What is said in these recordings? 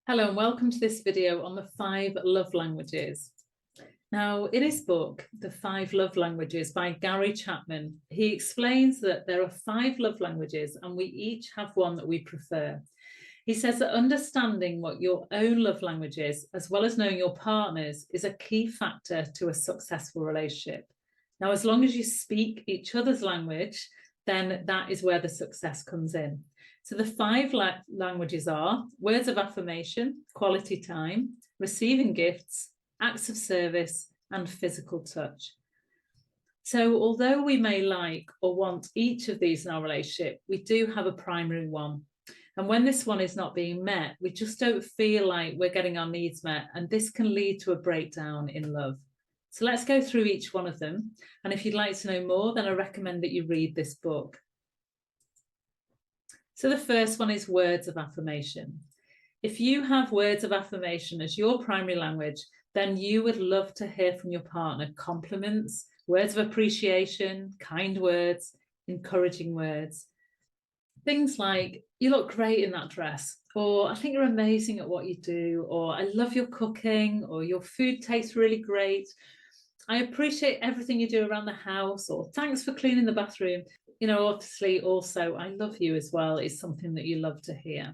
Hello and welcome to this video on the 5 love languages. Now, in his book, The 5 Love Languages by Gary Chapman, he explains that there are 5 love languages and we each have one that we prefer. He says that understanding what your own love language is, as well as knowing your partner's, is a key factor to a successful relationship. Now, as long as you speak each other's language, then that is where the success comes in. So the 5 languages are words of affirmation, quality time, receiving gifts, acts of service, and physical touch. So although we may like or want each of these in our relationship, we do have a primary one. And when this one is not being met, we just don't feel like we're getting our needs met. And this can lead to a breakdown in love. So let's go through each one of them. And if you'd like to know more, then I recommend that you read this book. So the first one is words of affirmation. If you have words of affirmation as your primary language, then you would love to hear from your partner compliments, words of appreciation, kind words, encouraging words. Things like, you look great in that dress, or I think you're amazing at what you do, or I love your cooking, or your food tastes really great. I appreciate everything you do around the house, or thanks for cleaning the bathroom. You know, obviously also, I love you as well is something that you love to hear.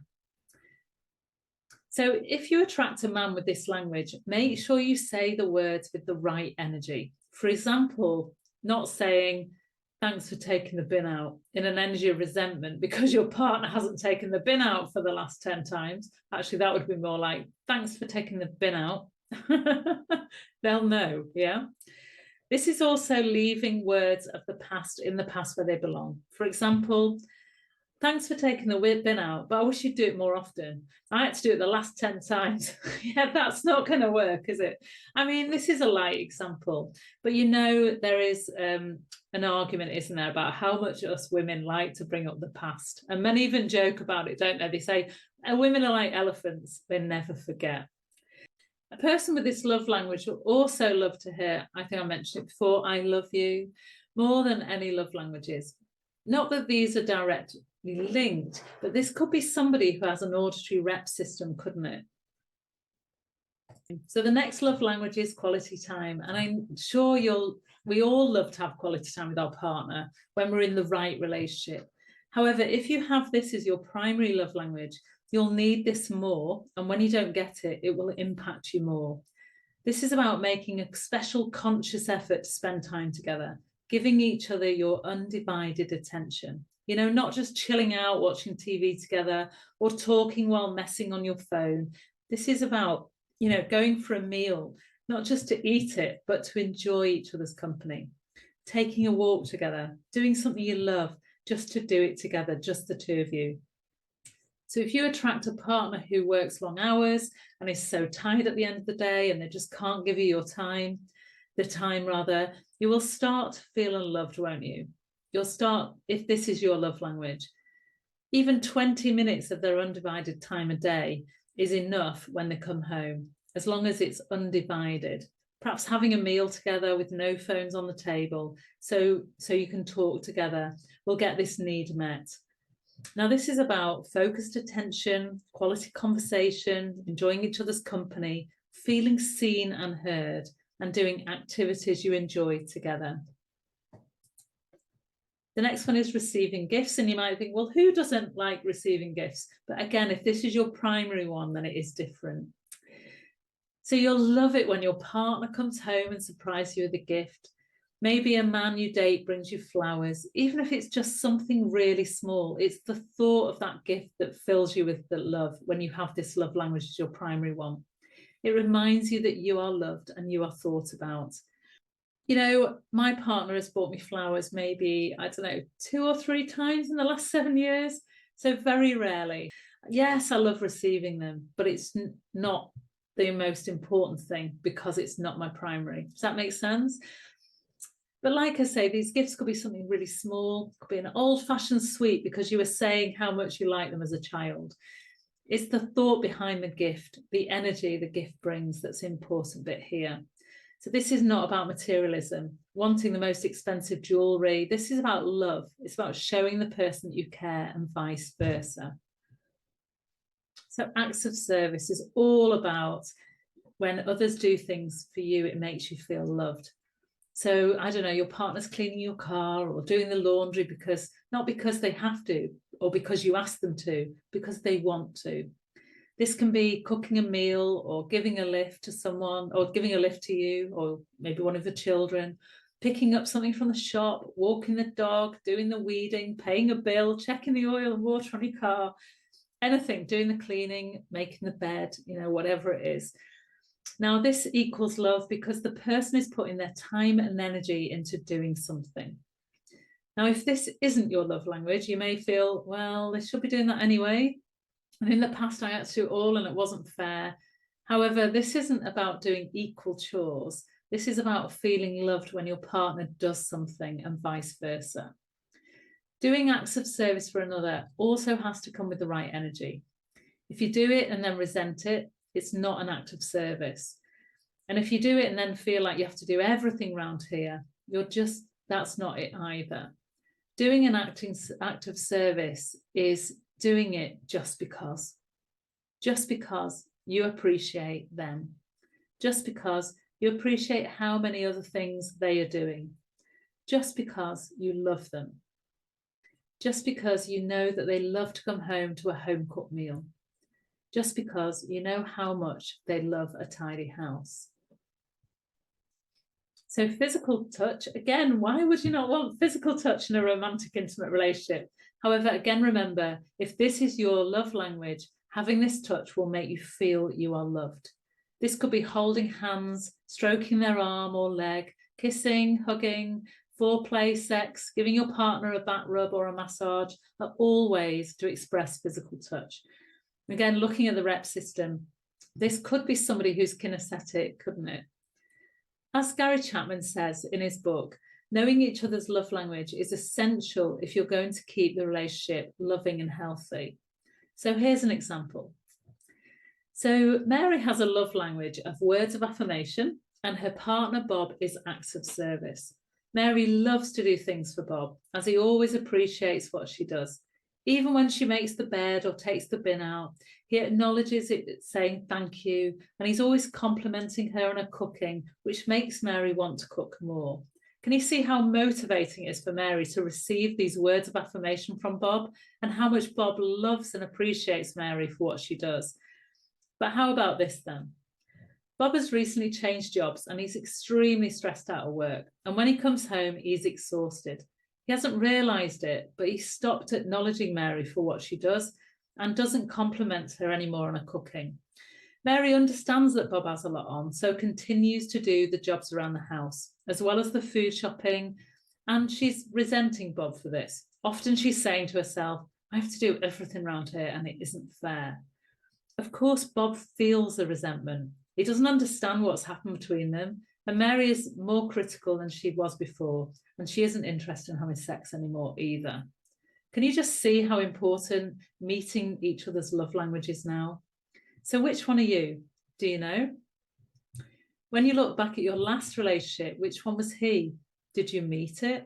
So if you attract a man with this language, make sure you say the words with the right energy. For example, not saying, thanks for taking the bin out in an energy of resentment because your partner hasn't taken the bin out for the last 10 times. Actually, that would be more like, thanks for taking the bin out. They'll know, yeah? This is also leaving words of the past in the past where they belong. For example, thanks for taking the bin out, but I wish you'd do it more often. I had to do it the last 10 times. Yeah, that's not going to work, is it? I mean, this is a light example, but you know, there is an argument, isn't there, about how much us women like to bring up the past. And men even joke about it, don't they? They say, women are like elephants, they never forget. A person with this love language will also love to hear, I think I mentioned it before, I love you, more than any love languages. Not that these are directly linked, but this could be somebody who has an auditory rep system, couldn't it? So the next love language is quality time. And I'm sure we all love to have quality time with our partner when we're in the right relationship. However, if you have this as your primary love language, you'll need this more, and when you don't get it, it will impact you more. This is about making a special conscious effort to spend time together, giving each other your undivided attention. You know, not just chilling out, watching TV together, or talking while messing on your phone. This is about, you know, going for a meal, not just to eat it, but to enjoy each other's company. Taking a walk together, doing something you love, just to do it together, just the two of you. So if you attract a partner who works long hours and is so tired at the end of the day and they just can't give you the time rather, you will start to feel unloved, won't you? You'll start, if this is your love language, even 20 minutes of their undivided time a day is enough when they come home, as long as it's undivided. Perhaps having a meal together with no phones on the table, so you can talk together, will get this need met. Now, this is about focused attention, quality conversation, enjoying each other's company, feeling seen and heard, and doing activities you enjoy together. The next one is receiving gifts, and you might think, well, who doesn't like receiving gifts? But again, if this is your primary one, then it is different. So you'll love it when your partner comes home and surprises you with a gift. Maybe a man you date brings you flowers, even if it's just something really small. It's the thought of that gift that fills you with the love when you have this love language as your primary one. It reminds you that you are loved and you are thought about. You know, my partner has bought me flowers maybe, I don't know, 2 or 3 times in the last 7 years. So very rarely. Yes, I love receiving them, but it's not the most important thing because it's not my primary. Does that make sense? But like I say, these gifts could be something really small, could be an old-fashioned sweet because you were saying how much you like them as a child. It's the thought behind the gift, the energy the gift brings that's the important bit here. So this is not about materialism, wanting the most expensive jewelry. This is about love. It's about showing the person that you care and vice versa. So acts of service is all about when others do things for you, it makes you feel loved. So I don't know, your partner's cleaning your car or doing the laundry because not because they have to or because you ask them to, because they want to. This can be cooking a meal or giving a lift to someone or giving a lift to you or maybe one of the children, picking up something from the shop, walking the dog, doing the weeding, paying a bill, checking the oil and water on your car, anything, doing the cleaning, making the bed, whatever it is. Now, this equals love because the person is putting their time and energy into doing something. Now, if this isn't your love language, you may feel, well, they should be doing that anyway. And in the past, I had to do it all and it wasn't fair. However, this isn't about doing equal chores. This is about feeling loved when your partner does something and vice versa. Doing acts of service for another also has to come with the right energy. If you do it and then resent it, it's not an act of service. And if you do it and then feel like you have to do everything around here, that's not it either. Doing an act of service is doing it just because you appreciate them, just because you appreciate how many other things they are doing, just because you love them, just because you know that they love to come home to a home-cooked meal, just because you know how much they love a tidy house. So physical touch, again, why would you not want physical touch in a romantic, intimate relationship? However, again, remember, if this is your love language, having this touch will make you feel you are loved. This could be holding hands, stroking their arm or leg, kissing, hugging, foreplay, sex, giving your partner a back rub or a massage are all ways to express physical touch. Again, looking at the rep system, this could be somebody who's kinesthetic, couldn't it? As Gary Chapman says in his book, knowing each other's love language is essential if you're going to keep the relationship loving and healthy. So here's an example. So Mary has a love language of words of affirmation and her partner Bob is acts of service. Mary loves to do things for Bob as he always appreciates what she does. Even when she makes the bed or takes the bin out, he acknowledges it, saying thank you, and he's always complimenting her on her cooking, which makes Mary want to cook more. Can you see how motivating it is for Mary to receive these words of affirmation from Bob and how much Bob loves and appreciates Mary for what she does? But how about this then? Bob has recently changed jobs and he's extremely stressed out at work. And when he comes home, he's exhausted. He hasn't realised it, but he stopped acknowledging Mary for what she does and doesn't compliment her anymore on her cooking. Mary understands that Bob has a lot on, so continues to do the jobs around the house, as well as the food shopping, and she's resenting Bob for this. Often she's saying to herself, I have to do everything around here and it isn't fair. Of course, Bob feels the resentment. He doesn't understand what's happened between them, and Mary is more critical than she was before, and she isn't interested in having sex anymore either. Can you just see how important meeting each other's love language is now? So which one are you? Do you know? When you look back at your last relationship, which one was he? Did you meet it?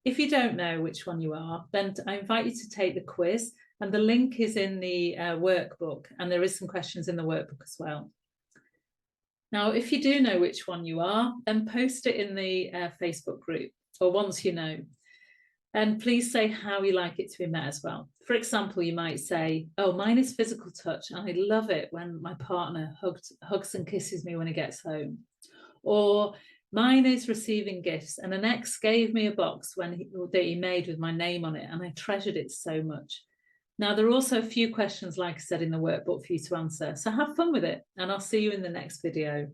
If you don't know which one you are, then I invite you to take the quiz, and the link is in the workbook, and there is some questions in the workbook as well. Now, if you do know which one you are, then post it in the Facebook group, or once you know. And please say how you like it to be met as well. For example, you might say, oh, mine is physical touch, and I love it when my partner hugs and kisses me when he gets home. Or mine is receiving gifts, and an ex gave me a box that he made with my name on it, and I treasured it so much. Now, there are also a few questions, like I said, in the workbook for you to answer. So have fun with it, and I'll see you in the next video.